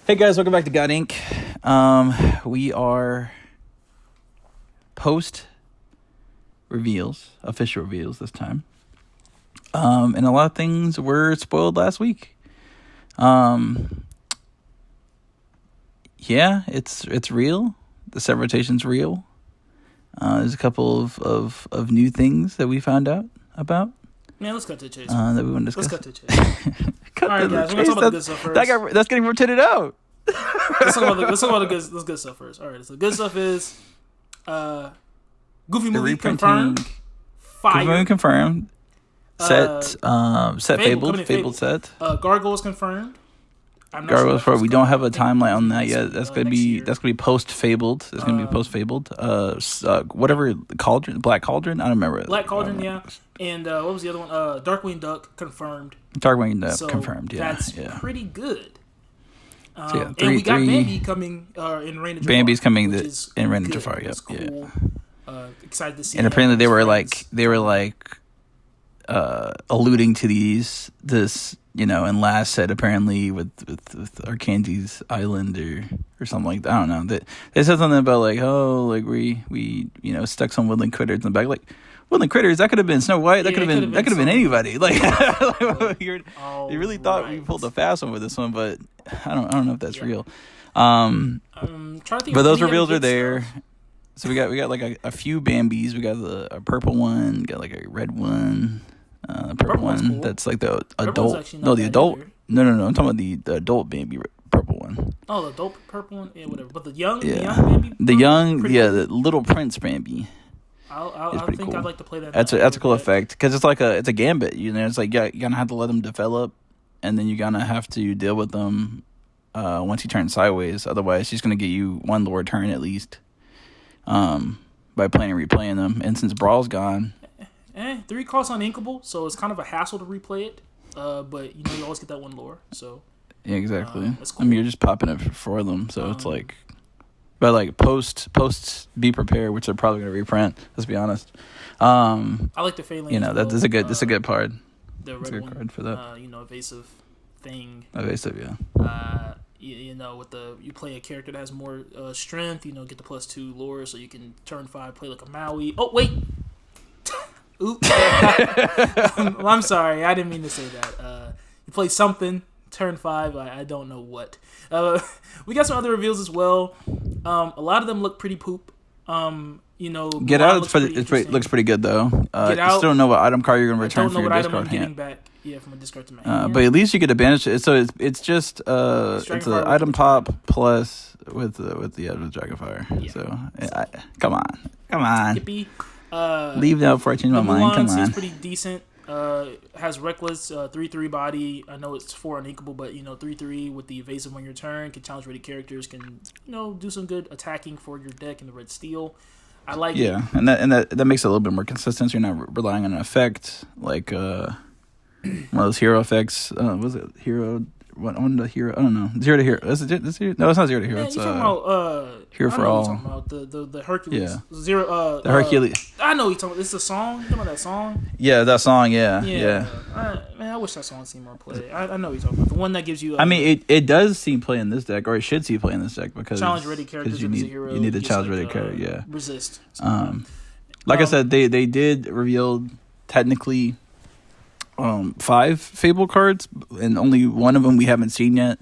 Hey guys, welcome back to God Inc. We are post reveals, official reveals this time. And a lot of things were spoiled last week. Yeah, it's real. The set rotation's real. There's a couple of new things that we found out about. Man, let's cut to the chase. That we want to discuss. Let's cut to the chase. All right, guys, we're going to talk about the good stuff first. That's getting rotated out. Let's talk about the good stuff first. All right, so the good stuff is Goofy movie confirmed. Fire. Goofy movie confirmed. Set Fabled set. Gargoyles confirmed. Gargoyles for we don't have a timeline on that yet. That's gonna be post Fabled. It's gonna be post Fabled. Whatever Cauldron, Black Cauldron. I don't remember. Black Cauldron, yeah. And what was the other one? Darkwing Duck confirmed. Darkwing Duck confirmed. Yeah, that's pretty good. So and we got Bambi coming in Reign of Jafar. Bambi's coming in Reign of Jafar. Yep. Cool. Yeah. Excited to see. And apparently they were like alluding to this in last set apparently with Arkandi's Island or something like that. I don't know. They said something about we stuck some woodland critters in the back. Like woodland critters, that could have been Snow White. That could have been anybody. Like they really thought we pulled a fast one with this one, but I don't know if that's real. But those reveals are there. Stuff. So we got like a few Bambis. We got a purple one. We got like a red one. Purple one. Cool. That's like the adult. No, the adult. Either. No. I'm talking about the adult Bambi purple one. Oh, the adult purple one. Yeah, whatever. But the young Bambi. The Little Prince Bambi. I think cool. I'd like to play that. That's a cool effect because it's like it's a gambit. It's like you're gonna have to let them develop, and then you're gonna have to deal with them once he turns sideways. Otherwise, she's gonna get you one lore turn at least. By playing and replaying them, and since Brawl's gone. 3 costs on Inkable, so it's kind of a hassle to replay it. But you always get that one lore. So yeah, exactly. That's cool. I mean, you're just popping it for them, so it's like, but like posts, be prepared, which they're probably gonna reprint. Let's be honest. I like the Phalanx. That's a good. That's a good part. The red one, card for that. Evasive thing. Evasive, yeah. With you play a character that has more strength. Get the +2 lore, so you can turn 5 play like a Maui. Oh wait. Oops. I'm sorry. I didn't mean to say that. You play something, turn 5. I don't know what. We got some other reveals as well. A lot of them look pretty poop. Get Out looks pretty good though. Get Out, you still don't know what item card you're going to return for your discard hand. Back. Yeah, from a discard to my hand. But at least you get a banish. So it's just it's an item pop plus with Dragonfire. Yeah. So come on. Yippee. Leave that before I change my mind. Come on. Seems pretty decent. Has Reckless 3/3 body. I know it's 4 unequal, but 3/3 with the evasive on your turn can challenge ready characters. Can do some good attacking for your deck in the red steel. I like it. Yeah, and that makes it a little bit more consistent. So you're not relying on an effect like one of those hero effects. Was it hero? On the hero, I don't know. 0 to hero. Is it? No, it's not 0 to hero. It's you're talking about Hero for All. You're talking about the Hercules. Yeah. Zero. The Hercules. I know you're talking about. It's a song. You talking about that song? Yeah, that song. Yeah. Man, I wish that song seen more play. I know what you're talking about. The one that gives you. I mean, it does see play in this deck, or it should see play in this deck because challenge ready characters. You need the challenge ready character. Yeah. Resist. Like I said, they did reveal technically 5 Fable cards, and only one of them we haven't seen yet.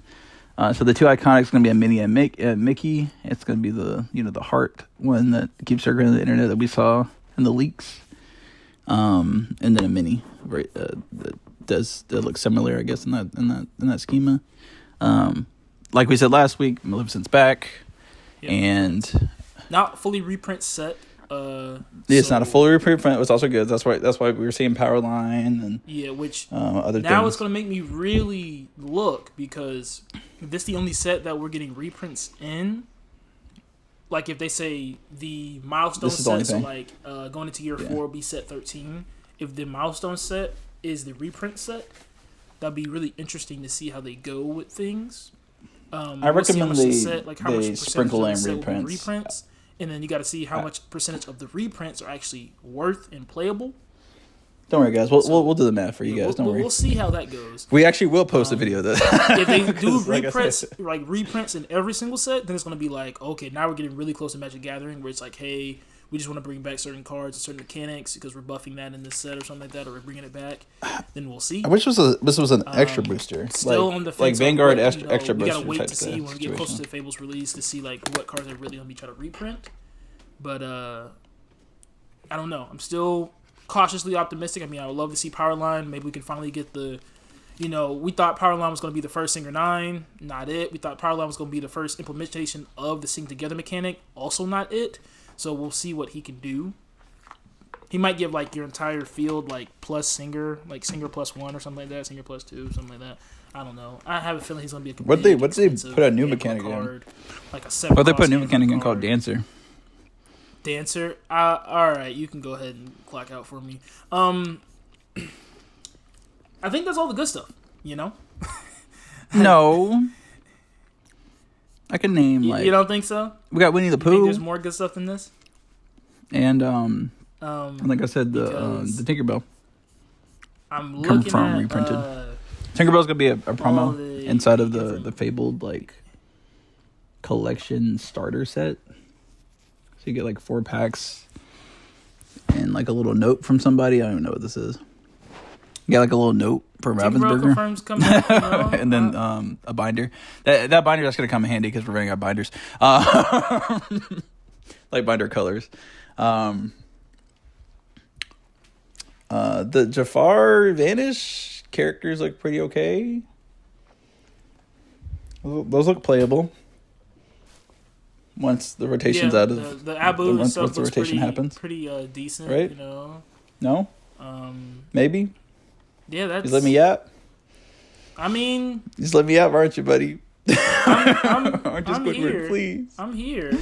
So the 2 iconics are going to be a Minnie and Mickey. It's going to be the heart one that keeps circulating the internet that we saw in the leaks. And then a Minnie, right? That looks similar, I guess, in that schema. Like we said last week, Maleficent's back, and not fully reprint set. It's not a full reprint. It's also good. That's why we were seeing Powerline and which other now things. It's going to make me really look because this is the only set that we're getting reprints in. Like if they say the milestone set, so like going into year 4 will be set 13. If the milestone set is the reprint set, that'd be really interesting to see how they go with things. I recommend they sprinkle in reprints. And then you got to see how much percentage of the reprints are actually worth and playable. Don't worry, guys. We'll do the math for you guys. Don't worry. We'll see how that goes. We actually will post a video of this. If they do reprints, like reprints in every single set, then it's going to be like, okay, now we're getting really close to Magic the Gathering, where it's like, hey, we just want to bring back certain cards and certain mechanics because we're buffing that in this set or something like that, or we're bringing it back. Then we'll see. I wish this was an extra booster. Still on the fence, like Vanguard but, extra booster. We gotta wait type to see when we get closer situation. to Fable's release to see like what cards are really gonna be trying to reprint. But I don't know. I'm still cautiously optimistic. I mean, I would love to see Powerline. Maybe we can finally get the. We thought Powerline was going to be the first Singer 9. Not it. We thought Powerline was going to be the first implementation of the Sing Together mechanic. Also not it. So we'll see what he can do. He might give like your entire field like plus Singer, like Singer +1 or something like that, Singer +2, something like that. I don't know. I have a feeling he's gonna be a What they put a new mechanic card, in? like a 7. But they put a new mechanic in called Dancer. Dancer. All right, you can go ahead and clock out for me. I think that's all the good stuff. No. I can name like. You don't think so? We got Winnie the You think Pooh. there's more good stuff than this? And like I said, the Tinkerbell. I'm looking from at reprinted. Tinkerbell's gonna be a promo inside of the Fabled like collection starter set. So you get like 4 packs and like a little note from somebody. I don't even know what this is. You got like a little note for Ravensburger. And then a binder. That binder that's gonna come in handy because we're running out of binders. Like binder colors. The Jafar Vanish characters look pretty okay. Those look playable. Once the rotation's out of the Abu once stuff the rotation happens, pretty decent, right? No, maybe. Yeah, that's. Just let me yap. I mean, just let me yap, aren't you, buddy? I'm here. Please. I'm here.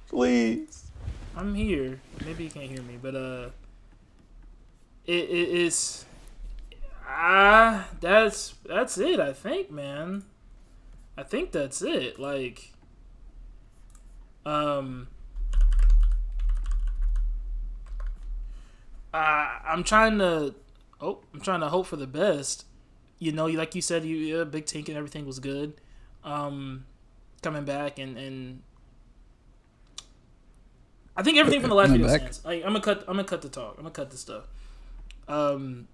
Please. I'm here. Maybe you can't hear me, but it's that's it. I think, man. I think that's it. Like, I'm trying to hope for the best. Like you said, Big Tink and everything was good. Coming back and I think everything from the last video stands. Like, I'm gonna cut the talk. I'm gonna cut the stuff. Looking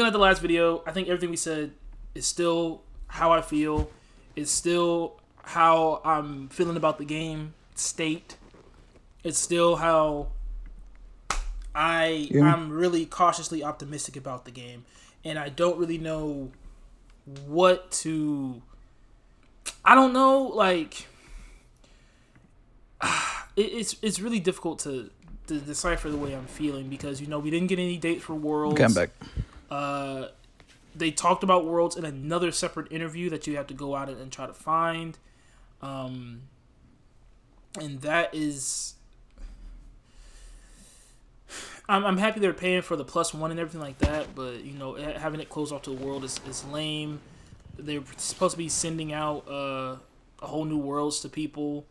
at the last video, I think everything we said is still how I feel. It's still how I'm feeling about the game state. It's still how I'm really cautiously optimistic about the game, and I don't really know what to. I don't know, like. It's really difficult to decipher the way I'm feeling because we didn't get any dates for Worlds. Come back. They talked about Worlds in another separate interview that you have to go out and try to find, and that is. I'm happy they're paying for the +1 and everything like that, but having it close off to the world is lame. They're supposed to be sending out a whole new Worlds to people.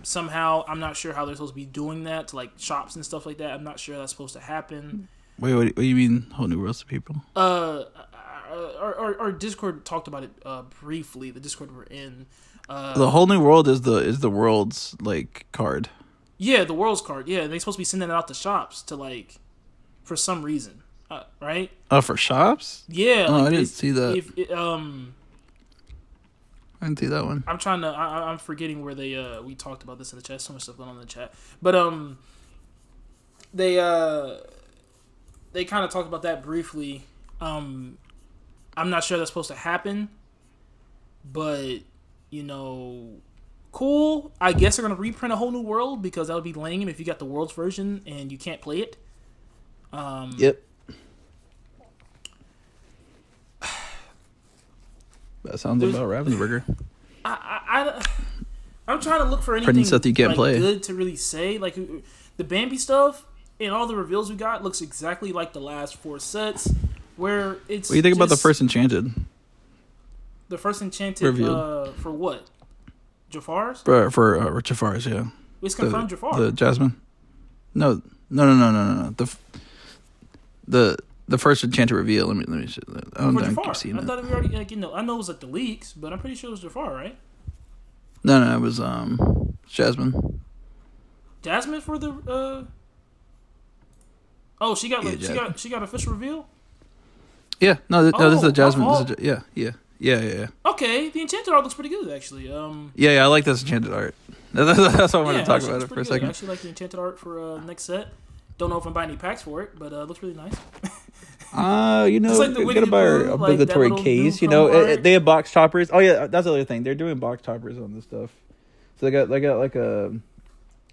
Somehow I'm not sure how they're supposed to be doing that to like shops and stuff like that. I'm not sure that's supposed to happen. Wait, what do you mean whole new Worlds to people? Our Discord talked about it briefly. The Discord we're in. The whole new world is the Worlds like card. Yeah, the Worlds card. Yeah, they're supposed to be sending it out to shops to like, for some reason, right? Oh, for shops? Yeah. Oh, I didn't see that. I didn't see that one. I'm trying to. I'm forgetting where they. We talked about this in the chat. So much stuff going on in the chat, but they kind of talked about that briefly. I'm not sure that's supposed to happen, but cool. I guess they're gonna reprint a whole new world because that would be lame if you got the Worlds version and you can't play it. Yep. That sounds about Ravensburger. I'm trying to look for anything stuff you can't like, play. good to really say. Like the Bambi stuff and all the reveals we got looks exactly like the last 4 sets. Where it's. What do you think about the first Enchanted? The first Enchanted for what? Jafar's? For Jafar's, yeah. It's confirmed Jafar. The Jasmine. No. the first enchanted reveal. Let me. I don't For think Jafar. you've seen I it. thought we already I know it was like the leaks, but I'm pretty sure it was Jafar, right? No, it was Jasmine. Jasmine for the Oh, she got Jasmine. she got official reveal. Yeah, no, this is a Jasmine. my This is yeah. Okay, the enchanted art looks pretty good actually. Yeah, I like this enchanted art. That's why I wanted to talk about it for a second. I actually like the enchanted art for next set. Don't know if I'm buying any packs for it, but it looks really nice. Just like the we gotta buy our Pooh, obligatory like case. They have box toppers. Oh yeah, that's the other thing. They're doing box toppers on this stuff. So they got like a.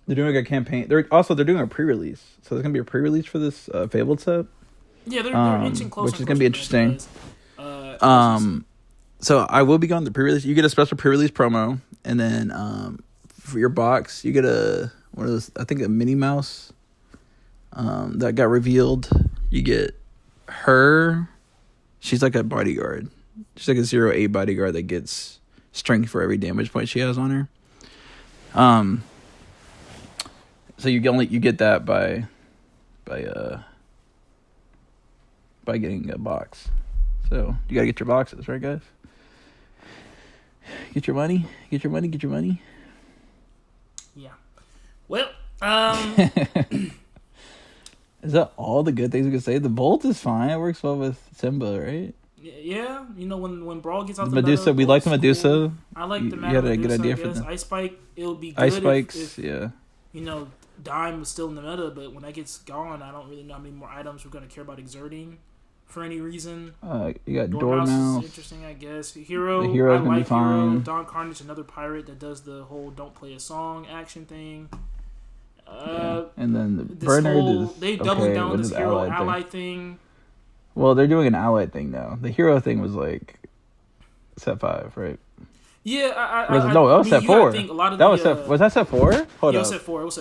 They're doing a campaign. They're doing a pre-release. So there's gonna be a pre-release for this Fabled set. Yeah, they're inching closer, which is gonna be interesting. Guys. So I will be going to pre-release. You get a special pre-release promo, and then for your box, you get one of those. I think a Minnie Mouse. That got revealed. You get her. She's like a bodyguard. She's like a 0-8 bodyguard that gets strength for every damage point she has on her. So you get that by getting a box. So you gotta get your boxes, right, guys? Get your money. Yeah. Well, Is that all the good things we can say? The Bolt is fine. It works well with Simba, right? Yeah, when Brawl gets out The the Medusa, meta, we like the Medusa. Cool. I like the You meta had a Medusa, good idea I for guess. that. Ice Spike, it'll be good Ice Spikes, if Dime was still in the meta, but when that gets gone, I don't really know how many more items we're going to care about exerting for any reason. You got Dormouse is interesting, I guess. Hero, The Hero's I gonna be like Hero. fine. Don Carnage, another pirate that does the whole don't play a song action thing. And then the Bernard is they doubling down on with this the hero allied ally thing. thing. Well, they're doing an allied thing now. The hero thing was like set 5, right? Yeah, That was set 4. Was that set 4? Hold It up. was set 4. It was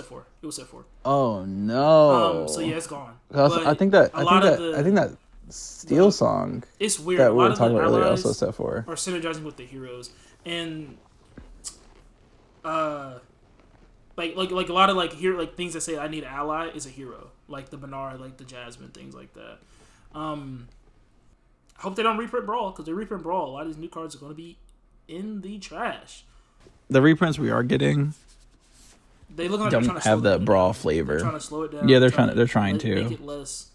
set 4. Oh no. So yeah, it's gone. I think that Steel song it's weird. that we a were lot talking of about the earlier allies also set 4. are synergizing with the heroes, and like a lot of things that say I need an ally is a hero, like the Bernard, like the Jasmine, things like that. I hope they don't reprint Brawl, because they reprint Brawl, a lot of these new cards are going to be in the trash. The reprints we are getting They look like don't they're trying to have slow the it Brawl down. flavor. They're trying to slow it down. Yeah, they're trying to make it less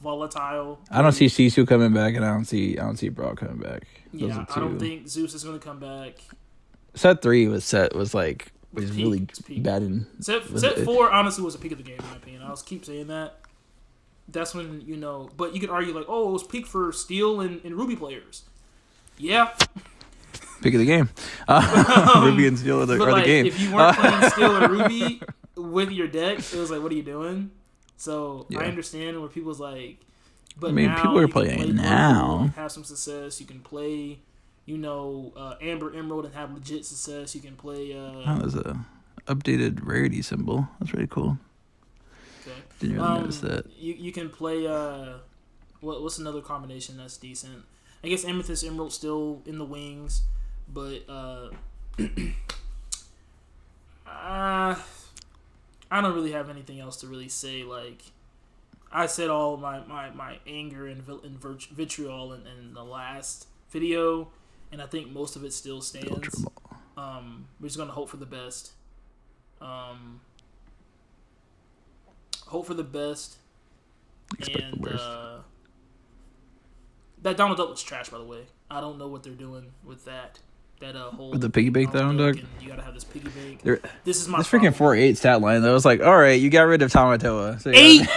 volatile. I don't see Sisu coming back, and I don't see Brawl coming back. Those are I don't think Zeus is going to come back. Set 3 was really peak. bad. In Set 4 honestly was a peak of the game in my opinion. I'll keep saying that. That's when but you could argue like, oh, it was peak for Steel and Ruby players. Yeah. Pick of the game. Ruby and Steel are the game. If you weren't playing Steel and Ruby with your deck, it was like, what are you doing? So I understand where people's like, but now people are playing now. Have some success. You can play, Amber Emerald and have legit success. You can play. There's a updated rarity symbol. That's really cool. Okay. Didn't really notice that. You can play. What's another combination that's decent? I guess Amethyst Emerald still in the wings, but I don't really have anything else to really say. Like, I said all my anger and vitriol in the last video, and I think most of it still stands. We're just gonna hope for the best. Hope for the best. Expect the worst. That Donald Duck was trash, by the way. I don't know what they're doing with that. That whole with the piggy bank Donald Duck. You gotta have this piggy bank. This freaking 4-8 stat line. That was like, all right, you got rid of Tamatoa. So 8,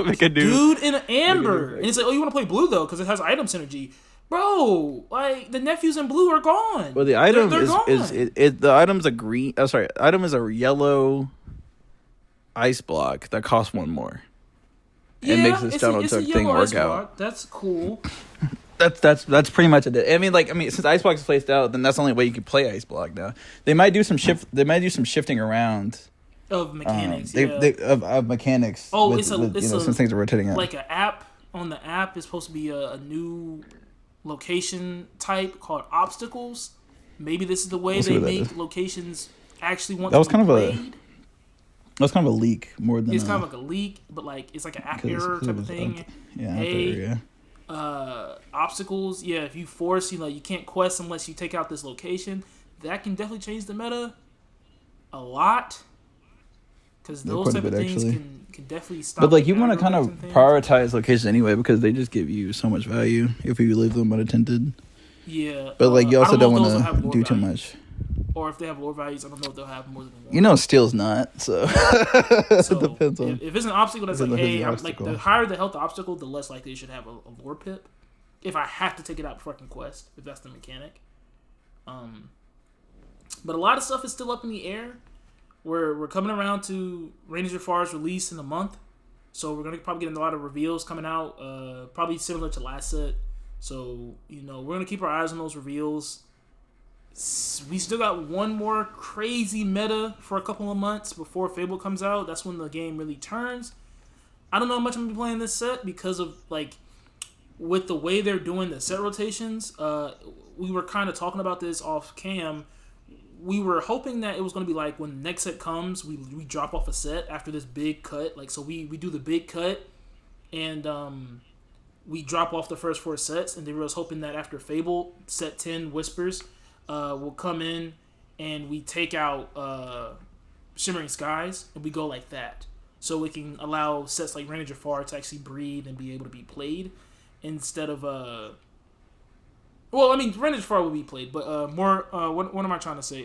make a dude in Amber, and it's like, oh, you want to play blue though because it has item synergy, bro. Like the nephews in blue are gone. Well, the item they're gone. the item's a green. Oh, sorry, item is a yellow ice block that costs 1 more. It makes this Donald Duck thing work out. That's cool. That's pretty much it. I mean, since Iceblock is placed out, then that's the only way you can play Iceblock now. They might do some shifting around of mechanics. Of mechanics. Oh, since things are rotating out. Like an app on the app is supposed to be a new location type called obstacles. Maybe this is the way they make locations actually want to be played. That's kind of a leak more than it's kind of like a leak, but like it's like an app error type of thing. Obstacles. Yeah, if you force, you can't quest unless you take out this location. That can definitely change the meta a lot. Because those type of things can definitely stop. But like you want to kind of prioritize locations anyway because they just give you so much value if you leave them unattended. Yeah. But like you also don't want to do too much. Or if they have lore values, I don't know if they'll have more than one. Steel's not, so it depends on. If it's an obstacle that's like, hey, like the higher the health obstacle, the less likely it should have a lore pip. If I have to take it out before I can quest, if that's the mechanic. But a lot of stuff is still up in the air. We're coming around to Reign of Jafar's release in a month, so we're gonna probably get a lot of reveals coming out. Probably similar to last set. So we're gonna keep our eyes on those reveals. We still got one more crazy meta for a couple of months before Fabled comes out. That's when the game really turns. I don't know how much I'm gonna be playing this set because of with the way they're doing the set rotations. We were kind of talking about this off cam. We were hoping that it was going to be like when the next set comes, we drop off a set after this big cut. So we do the big cut and we drop off the first 4 sets. And they were hoping that after Fable, set 10 Whispers will come in and we take out Shimmering Skies and we go like that. So we can allow sets like Reign of Jafar to actually breathe and be able to be played instead of... Well, I mean, Reign of Jafar will be played, but more. What am I trying to say?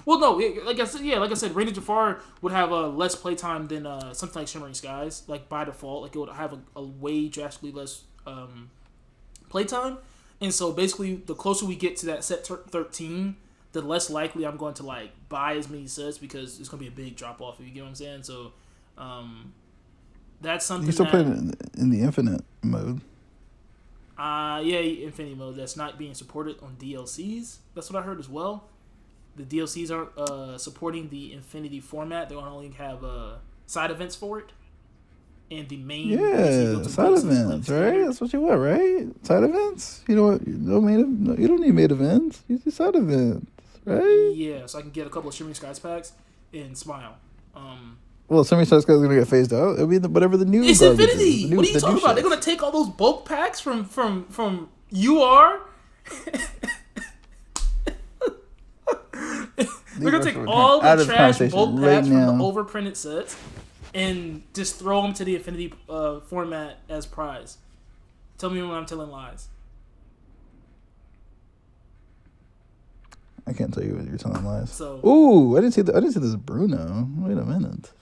Well, no, like I said, Reign of Jafar would have less playtime than something like Shimmering Skies, like by default. Like it would have a way drastically less playtime, and so basically, the closer we get to that set 13, the less likely I'm going to buy as many sets because it's going to be a big drop off. If you get what I'm saying, so that's something. You still play in the infinite mode. Yeah, Infinity mode that's not being supported on DLCs. That's what I heard as well. The DLCs aren't supporting the Infinity format. They only have side events for it. And the main side events, right? That's what you want, right? Side events. You don't need main events. You do side events, right? Yeah, so I can get a couple of Shimmering Skies packs and smile. Well, Shimmering Skies is going to get phased out. It'll be whatever the new. It's Infinity. What are you talking about? They're going to take all those bulk packs from UR. They're going to take all the trash bulk packs from the overprinted sets and just throw them to the Infinity format as prize. Tell me when I'm telling lies. I can't tell you what you're telling lies. So, I didn't see this Bruno. Wait a minute.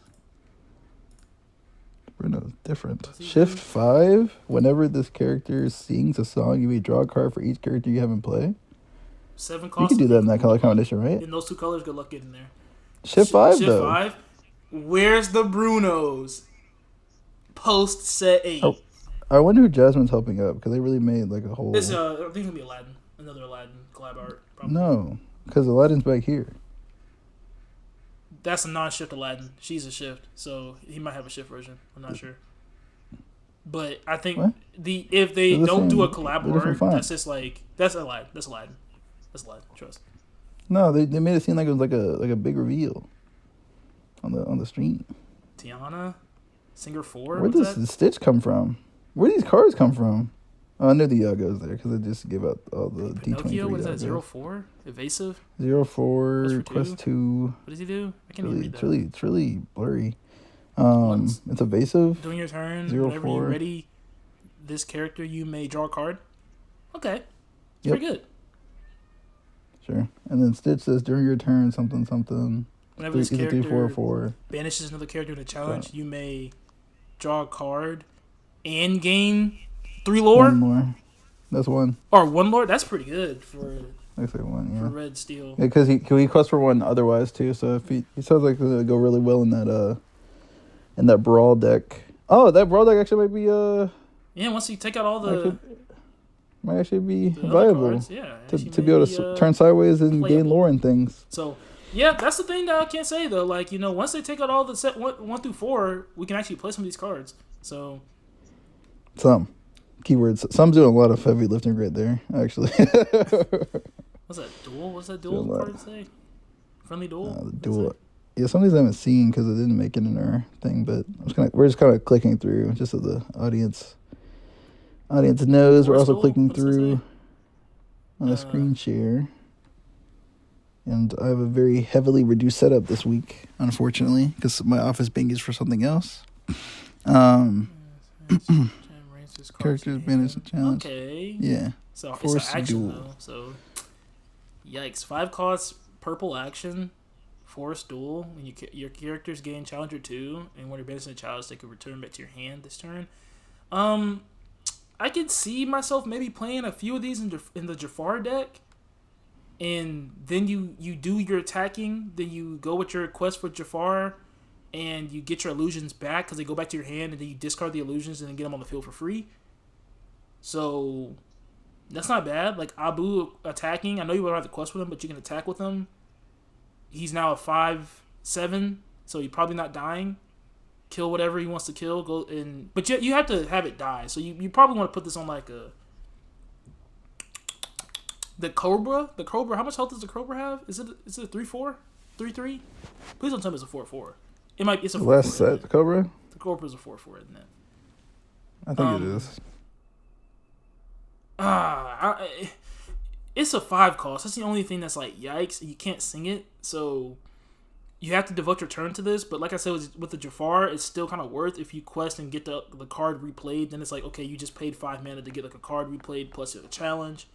Bruno's different. Shift 5. Whenever this character sings a song, you may draw a card for each character you have in play. 7 costs. You can do that in that color combination, right? In those 2 colors, good luck getting there. Shift 5, Shift 5. Where's the Brunos? Post set 8. Oh, I wonder who Jasmine's helping up because they really made a whole. I think it's gonna be Aladdin. Another Aladdin collab art. Probably. No, because Aladdin's back here. That's a non-shift Aladdin. She's a shift, so he might have a shift version. I'm not sure. But I think if they don't do a collab art, that's just that's Aladdin. That's Aladdin. Trust. No, they made it seem like it was like a big reveal on the stream. Tiana, Singer 4. Where does the Stitch come from? Where do these cards come from? Oh, I knew the Yagos there because they just give out all the Pinocchio, D23. What is that? 04? Evasive? 04, Quest 2. What does he do? I can't even read that. It's really blurry. It's evasive. During your turn, 04. whenever you're ready, this character, you may draw a card. Okay. It's pretty good. Sure. And then Stitch says, during your turn, something. Whenever this character 3/4/4. banishes another character in a challenge, you may draw a card and gain 3 lore. One more. That's one. Or 1 lore? That's pretty good for Looks like one, yeah. for red steel. Yeah, because he quest for one otherwise too. So if he sounds like it'll go really well in that brawl deck. Oh, that brawl deck actually might be yeah. Once you take out all the might actually be viable. Cards, yeah, to be able to turn sideways and gain lore and things. So yeah, that's the thing that I can't say though. Once they take out all the set 1 through 4, we can actually play some of these cards. So some keywords. Some's doing a lot of heavy lifting right there. Actually. What's that duel? What's that duel card say? Friendly duel. The duel. Yeah, some of these I haven't seen because it didn't make it in our thing, but we're just kind of clicking through just so the audience knows. We're also clicking through on the screen share. And I have a very heavily reduced setup this week, unfortunately, because my office being used for something else. Characters, banners, and challenge. Okay. Yeah. So Force it's an action, duel. though. So, yikes. 5 costs, purple action, force duel. When your characters gain Challenger 2, and when you're banned in a challenge, they can return back to your hand this turn. I could see myself maybe playing a few of these in the Jafar deck. And then you do your attacking, then you go with your quest for Jafar, and you get your illusions back because they go back to your hand, and then you discard the illusions and then get them on the field for free. So that's not bad. Like Abu attacking, I know you don't have the quest with him, but you can attack with him. He's now a 5/7, so he's probably not dying. Kill whatever he wants to kill. But you have to have it die. So you probably want to put this on like the Cobra. How much health does the Cobra have? Is it a 3/4? 3/3? Please don't tell me it's a 4/4. It's a 4/4. Last set, the Cobra? The Cobra's a 4/4, isn't it? I think it is. It's a 5 cost. That's the only thing that's like, yikes. You can't sing it, so you have to devote your turn to this. But like I said, with the Jafar, it's still kind of worth if you quest and get the card replayed. Then it's like, okay, you just paid 5 mana to get like a card replayed plus a challenge.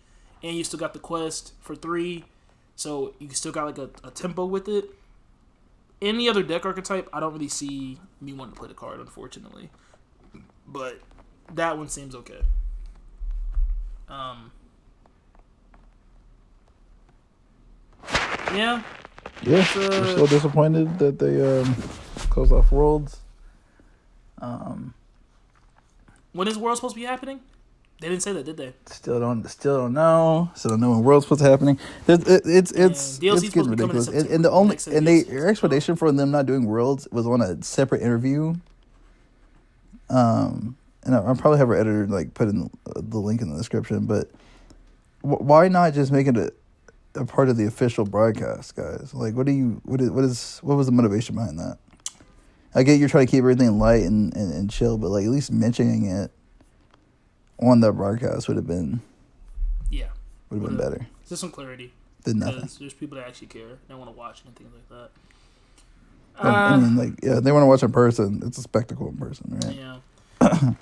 And you still got the quest for 3. So you still got like a tempo with it. Any other deck archetype, I don't really see me wanting to play the card, unfortunately. But that one seems okay. Yeah. Yeah, we're still disappointed that they closed off Worlds. When is World supposed to be happening? They didn't say that, did they? Still don't know. Still don't know when World's supposed to happening. It's getting ridiculous. And their explanation for them not doing Worlds was on a separate interview. And I'll probably have our editor like put in the link in the description. But why not just make it a part of the official broadcast, guys? Like, what was the motivation behind that? I get you're trying to keep everything light and chill, but like at least mentioning it on the broadcast would have been better. Just some clarity. Did nothing. Because there's people that actually care. They want to watch and things like that. I mean, they want to watch in person. It's a spectacle in person, right? Yeah.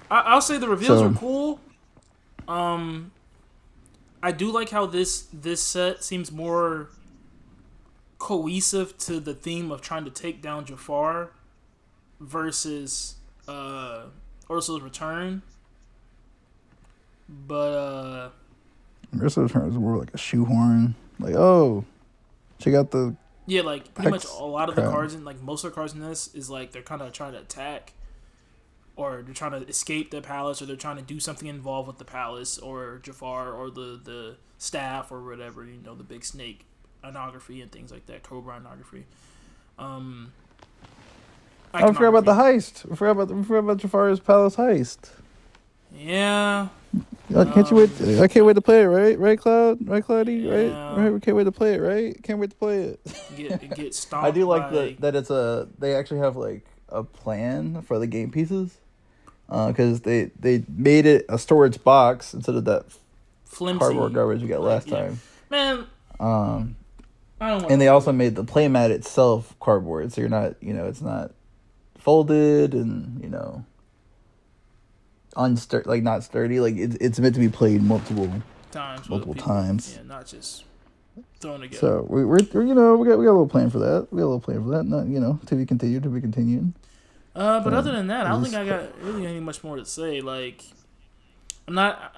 I'll say the reveals are cool. I do like how this set seems more cohesive to the theme of trying to take down Jafar versus Ursula's Return. But Ursula's Return is more like a shoehorn. Like, oh, she got the like pretty much a lot of the cards in like most of the cards in this is like they're kind of trying to attack, or they're trying to escape the palace, or they're trying to do something involved with the palace or Jafar or the staff or whatever, the big snake iconography and things like that, Cobra iconography. I forgot about the heist. I forgot about Jafar's palace heist. Yeah. Can't you wait? I can't wait to play it, right, Cloud? Right, Cloudy? Yeah. Right? We can't wait to play it, right? Can't wait to play it. Get stomped. I do like that it's they actually have like a plan for the game pieces. Because they made it a storage box instead of that flimsy cardboard garbage we got last time. Man, I don't. And they also made the playmat itself cardboard, so you're not, it's not folded and not sturdy. Like it's meant to be played multiple times. Yeah, not just thrown together. So we're we got a little plan for that. Not to be continued. But other than that, I don't think I got really any much more to say. Like, I'm not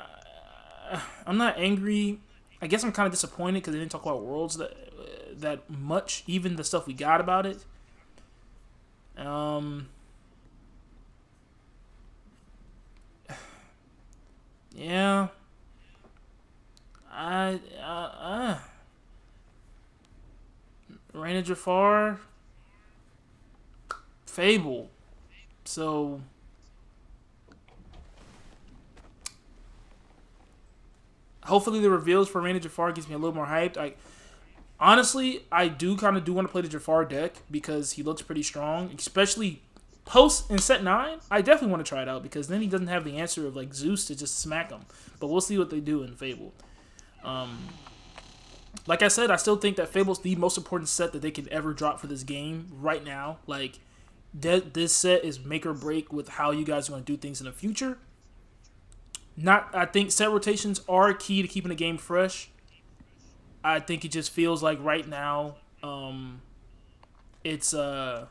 angry. I guess I'm kind of disappointed because they didn't talk about Worlds that much. Even the stuff we got about it. Yeah. Reign of Jafar. Fabled. So hopefully the reveals for Reign of Jafar gets me a little more hyped. Honestly, I do kind of want to play the Jafar deck because he looks pretty strong, especially post in set 9. I definitely want to try it out because then he doesn't have the answer of like Zeus to just smack him. But we'll see what they do in Fabled. Like I said, I still think that Fabled's the most important set that they could ever drop for this game right now. Like, this set is make or break with how you guys are going to do things in the future. I think set rotations are key to keeping the game fresh. I think it just feels like right now, it is a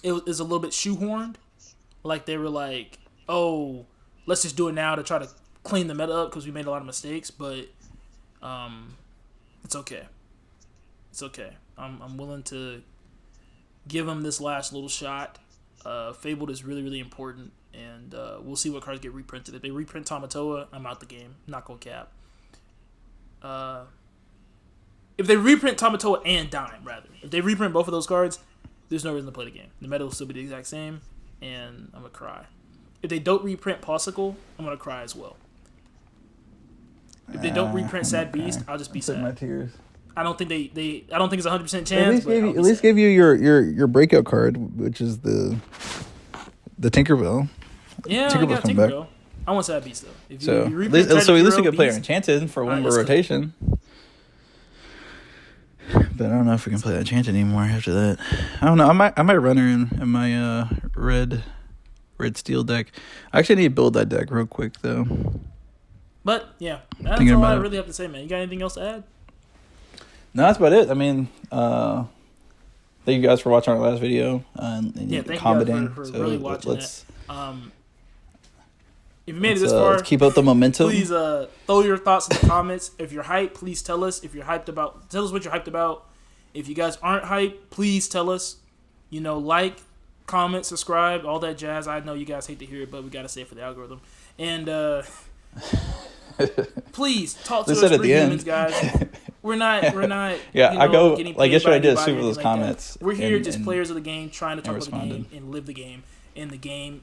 little bit shoehorned. Like they were like, oh, let's just do it now to try to clean the meta up because we made a lot of mistakes. But it's okay. It's okay. I'm willing to give them this last little shot. Fabled is really, really important, and we'll see what cards get reprinted. If they reprint Tamatoa, I'm out the game. Not gonna cap. If they reprint Tamatoa and Dime, rather. If they reprint both of those cards, there's no reason to play the game. The meta will still be the exact same, and I'm gonna cry. If they don't reprint Popsicle, I'm gonna cry as well. If they don't reprint Sad Beast, I'll just be sad. My tears. I don't think I don't think it's 100% chance. At least give you your breakout card, which is the Tinkerbell. Yeah, I got Tinkerbell. I want Sad Beast though. If so you at least we could play Enchanted for one more rotation. But I don't know if we can play Enchanted anymore after that. I don't know. I might run her in my red steel deck. I actually need to build that deck real quick though. But yeah, that's all I really have to say, man. You got anything else to add? No, that's about it. I mean, thank you guys for watching our last video and thank commenting. you guys for really watching it. If you made it this far, let's keep up the momentum. Please throw your thoughts in the comments. If you're hyped, please tell us. If you're hyped about, tell us what you're hyped about. If you guys aren't hyped, please tell us. Like, comment, subscribe, all that jazz. I know you guys hate to hear it, but we gotta say it for the algorithm. And please talk to us, humans, guys. We're not. Yeah, I go. Getting I guess what I did is super those like comments. We're here just players of the game, trying to talk about the game responded. and live the game. And the game,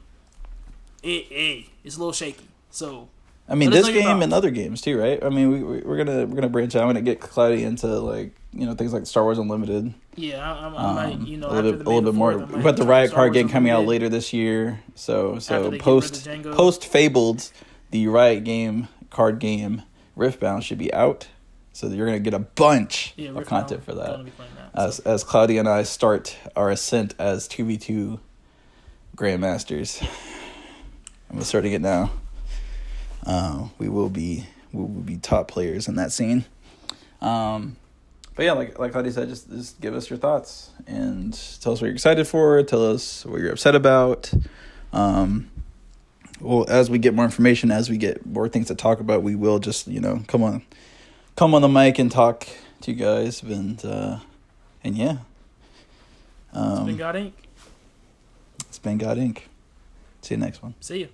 it's a little shaky. So I mean, this game and other games too, right? I mean, we're gonna branch out and get cloudy into things like Star Wars Unlimited. Yeah, I might a little bit more. We got the Riot card game coming out later this year, so post Fabled, the Riot card game Riftbound should be out. So you're going to get a bunch of content for that. As Claudia and I start our ascent as 2v2 Grandmasters. And we're starting it now. We will be top players in that scene. But yeah, like Claudia said, just give us your thoughts and tell us what you're excited for. Tell us what you're upset about. Well, as we get more information, as we get more things to talk about, we will just come on the mic and talk to you guys, and yeah. It's been God Inc. It's been God Inc. See you next one. See you.